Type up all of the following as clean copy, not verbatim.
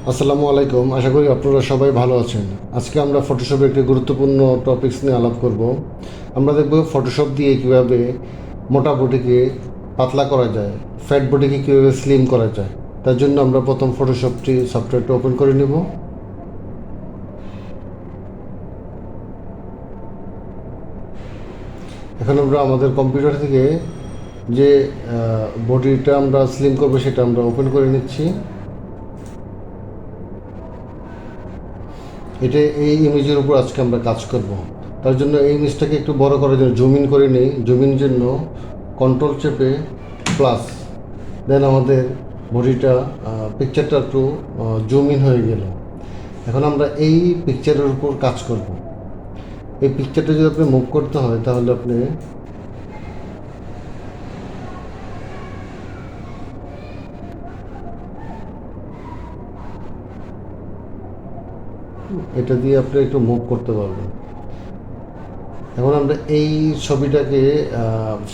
আসসালামু আলাইকুম, আশা করি আপনারা সবাই ভালো আছেন। আজকে আমরা ফটোশপের একটি গুরুত্বপূর্ণ টপিকস নিয়ে আলাপ করব। আমরা দেখব ফটোশপ দিয়ে কীভাবে মোটা বডিকে পাতলা করা যায়, ফ্যাট বডিকে কীভাবে স্লিম করা যায়। তার জন্য আমরা প্রথম ফটোশপটি সফটওয়্যারটা ওপেন করে নেব। এখন আমরা আমাদের কম্পিউটার থেকে যে বডিটা আমরা স্লিম করবো সেটা আমরা ওপেন করে নিচ্ছি। এটা এই ইমেজের উপর আজকে আমরা কাজ করব। তার জন্য এই ইমেজটাকে একটু বড় করার জন্য জুম ইন করে নিই। জুম ইন জন্য কন্ট্রোল চেপে প্লাস, দেন আমাদের বডিটা পিকচারটা একটু জুম ইন হয়ে গেল। এখন আমরা এই পিকচারের উপর কাজ করব। এই পিকচারটা যদি আপনি মুভ করতে হয় তাহলে আপনি এটা দিয়ে আপনি একটু মুভ করতে পারবেন। এখন আমরা এই ছবিটাকে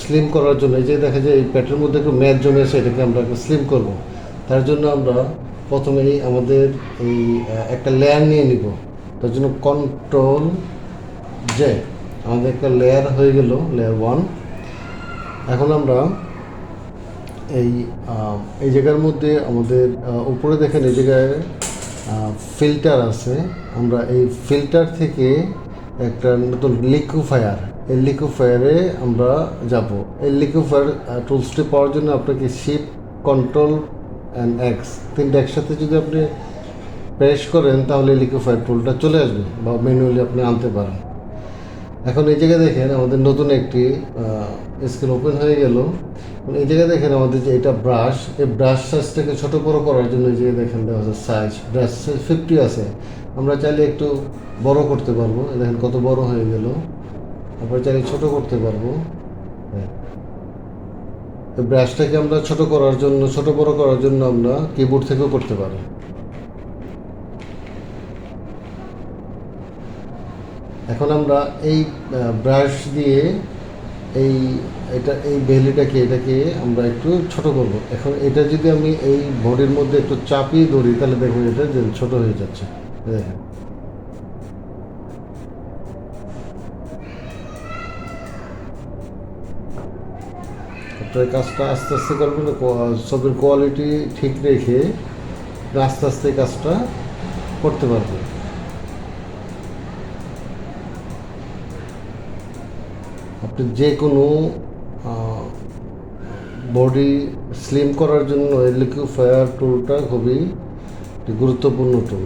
স্লিম করার জন্য, এই যে দেখা যায় এই প্যাটের মধ্যে একটু ম্যাচ জমে আছে, এটাকে আমরা একটু স্লিম করব। তার জন্য আমরা প্রথমেই আমাদের এই একটা লেয়ার নিয়ে নিব। তার জন্য কন্ট্রোল জে, আমাদের একটা লেয়ার হয়ে গেল, লেয়ার 1। এখন আমরা এই এই জায়গার মধ্যে আমাদের উপরে দেখেন এই জায়গায় ফিল্টার আছে। আমরা এই ফিল্টার থেকে একটা নতুন লিকুইফায়ার, এই লিকুইফায়ারে আমরা যাব। এই লিকুইফায়ার টুলসটি পাওয়ার জন্য আপনাকে শিফট, কন্ট্রোল অ্যান্ড এক্স, তিনটা একসাথে যদি আপনি প্রেস করেন তাহলে লিকুইফায়ার টুলটা চলে আসবে, বা ম্যানুয়ালি আপনি আনতে পারেন। এখন এই জায়গায় দেখেন আমাদের নতুন একটি স্ক্রিন ওপেন হয়ে গেল। এই জায়গায় দেখেন আমাদের যে এটা ব্রাশ, এই ব্রাশ সাইজটাকে ছোটো বড়ো করার জন্য এই জায়গায় দেখেন দেওয়া আছে সাইজ, ব্রাশ সাইজ 50 আছে। আমরা চাইলে একটু বড় করতে পারবো, দেখেন কত বড় হয়ে গেল। আমরা চাইলে ছোটো করতে পারবো। হ্যাঁ, এই ব্রাশটাকে আমরা ছোটো করার জন্য, ছোটো বড়ো করার জন্য আমরা কিবোর্ড থেকেও করতে পারি। এখন আমরা এই ব্রাশ দিয়ে এই এই বেলিটাকে, এটাকে আমরা একটু ছোট করব। এখন এটা যদি আমি এই বডির মধ্যে একটু চাপিয়ে ধরি তাহলে দেখবেন এটা যে ছোট হয়ে যাচ্ছে। দেখেন, আপনার কাজটা আস্তে আস্তে করবেন, ছবির কোয়ালিটি ঠিক রেখে আস্তে আস্তে কাজটা করতে পারবেন। আপনি যে কোনো বডি স্লিম করার জন্য এই লিকুইফায়ার টুলটা খুবই গুরুত্বপূর্ণ টুল।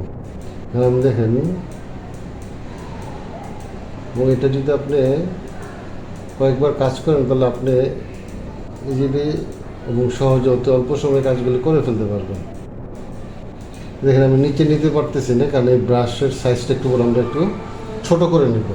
আমি দেখেন, এবং এটা যদি আপনি কয়েকবার কাজ করেন তাহলে আপনি ইজিলি এবং সহজে অতি অল্প সময়ে কাজগুলি করে ফেলতে পারবেন। দেখেন আমি নিচে নিতে পারতেছি না, কারণ এই ব্রাশের সাইজটা একটু বলে আমরা একটু ছোট করে নেব।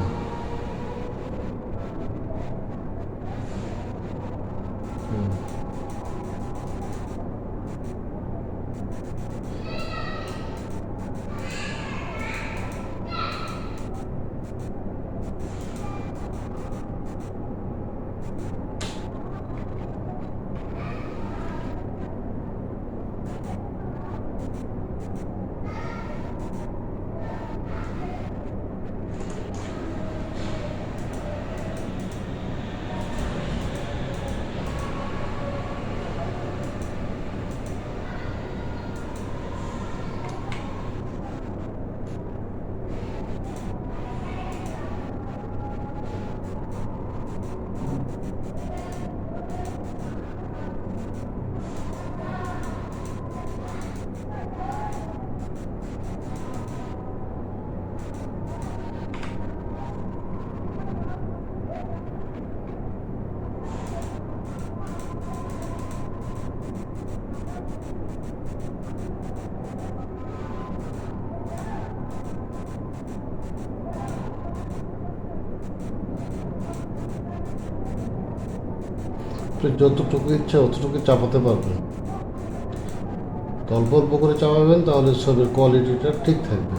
যতটুকু ইচ্ছা অতটুকু চাপাতে পারবেন। অল্প অল্প করে চাপাবেন, তাহলে ছবির কোয়ালিটিটা ঠিক থাকবে।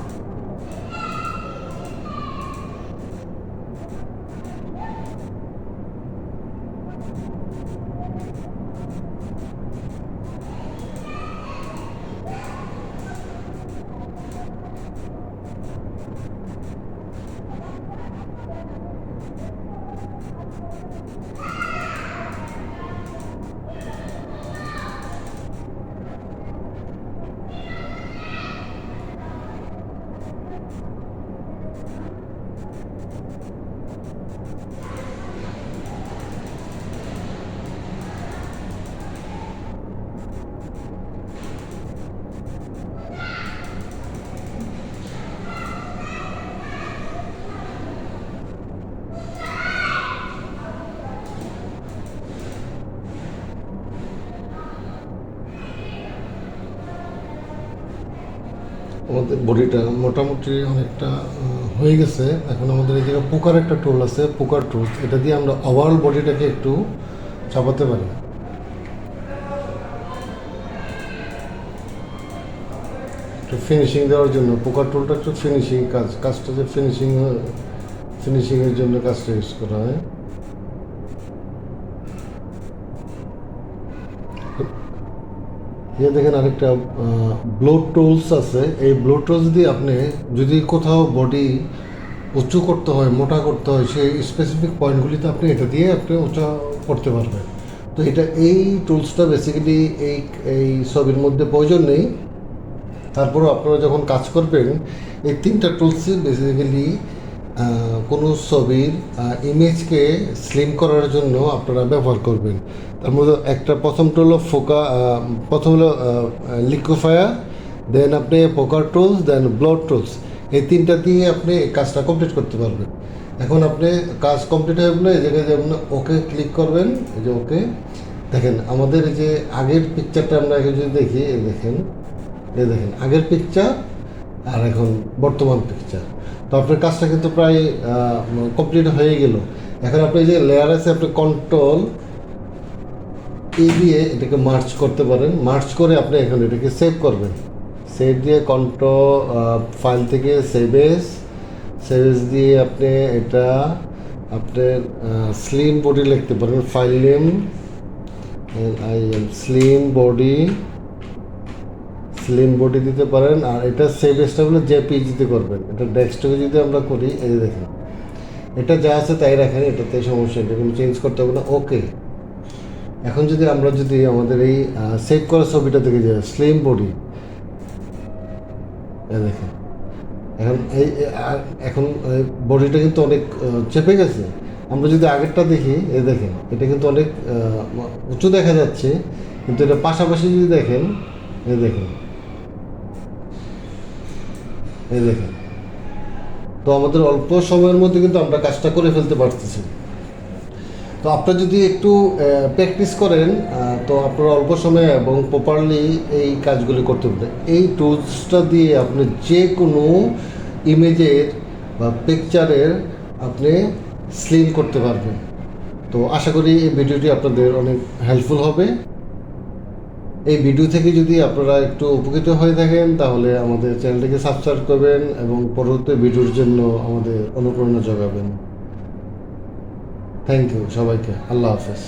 আমাদের বডিটা মোটামুটি অনেকটা হয়ে গেছে। এখন আমাদের এই জায়গায় পোকার একটা টুল আছে, পোকার টুল, এটা দিয়ে আমরা ওভারঅল বডিটাকে একটু চাপাতে পারি। একটু ফিনিশিং দেওয়ার জন্য পোকার টুলটা একটু ফিনিশিং কাজটা যে ফিনিশিংয়ের জন্য কাজটা ইউজ করা হয়। যে দেখেন আরেকটা ব্লো টুলস আছে, এই ব্লো টুলস দিয়ে আপনি যদি কোথাও বডি উঁচু করতে হয়, মোটা করতে হয়, সেই স্পেসিফিক পয়েন্টগুলিতে আপনি এটা দিয়ে আপনি উঁচা করতে পারবেন। তো এটা এই টুলসটা বেসিক্যালি এই এই ছবির মধ্যে প্রয়োজন নেই, তারপরেও আপনারা যখন কাজ করবেন এই তিনটা টুলসই বেসিক্যালি কোনো ছবির ইমেজকে স্লিম করার জন্য আপনারা ব্যবহার করবেন। তার মধ্যে একটা প্রথমটা হলো প্রথম হলো লিকুইফায়ার, দেন আপনি পোকার টুলস, দেন ব্লোড টুলস। এই তিনটা দিয়ে আপনি কাজটা কমপ্লিট করতে পারবেন। এখন আপনি কাজ কমপ্লিট হয়ে গেলে এই জায়গায় যেমন ওকে ক্লিক করবেন, এই যে ওকে। দেখেন আমাদের এই যে আগের পিকচারটা আমরা এখন যদি দেখি, এই দেখেন আগের পিকচার আর এখন বর্তমান পিকচার। তো আপনার কাজটা কিন্তু প্রায় কমপ্লিট হয়ে গেল। এখন আপনি যে লেয়ার আছে, আপনি কন্ট্রোল এ দিয়ে এটাকে মার্চ করতে পারেন। মার্চ করে আপনি এখন এটাকে সেভ করবেন। সেভ দিয়ে কন্ট্রোল ফাইল থেকে সেভেজ দিয়ে আপনি এটা আপনার স্লিম বডি লিখতে পারেন। ফাইল নেম স্লিম বডি দিতে পারেন। আর এটা সেভ এসটা জেপিজিতে করবেন। এটা ডেস্কটপে যদি আমরা করি, এই যে দেখেন এটা যা আছে তাই রাখেন, এটাতে সমস্যা, এটা কোনো চেঞ্জ করতে হবে না। ওকে। এখন যদি আমাদের এই সেভ করা ছবিটা থেকে যায় স্লিম বডি, দেখেন এখন বডিটা কিন্তু অনেক চেপে গেছে। আমরা যদি আগেরটা দেখি, দেখেন এটা কিন্তু অনেক উঁচু দেখা যাচ্ছে, কিন্তু এটা পাশাপাশি যদি দেখেন, দেখেন দেখেন, তো আমাদের অল্প সময়ের মধ্যে কিন্তু আমরা কাজটা করে ফেলতে পারতেছি। তো আপনারা যদি একটু প্র্যাকটিস করেন, তো আপনারা অল্প সময়ে এবং প্রপারলি এই কাজগুলি করতে পারবেন। এই টুলসটা দিয়ে আপনি যে কোনো ইমেজের বা পিকচারের আপনি স্লিম করতে পারবেন। তো আশা করি এই ভিডিওটি আপনাদের অনেক হেল্পফুল হবে। এই ভিডিও থেকে যদি আপনারা একটু উপকৃত হয়ে থাকেন, তাহলে আমাদের চ্যানেলটিকে সাবস্ক্রাইব করবেন এবং পরবর্তী ভিডিওর জন্য আমাদের অনুপ্রেরণা যোগাবেন। থ্যাংক ইউ সবাইকে। আল্লাহ হাফেজ।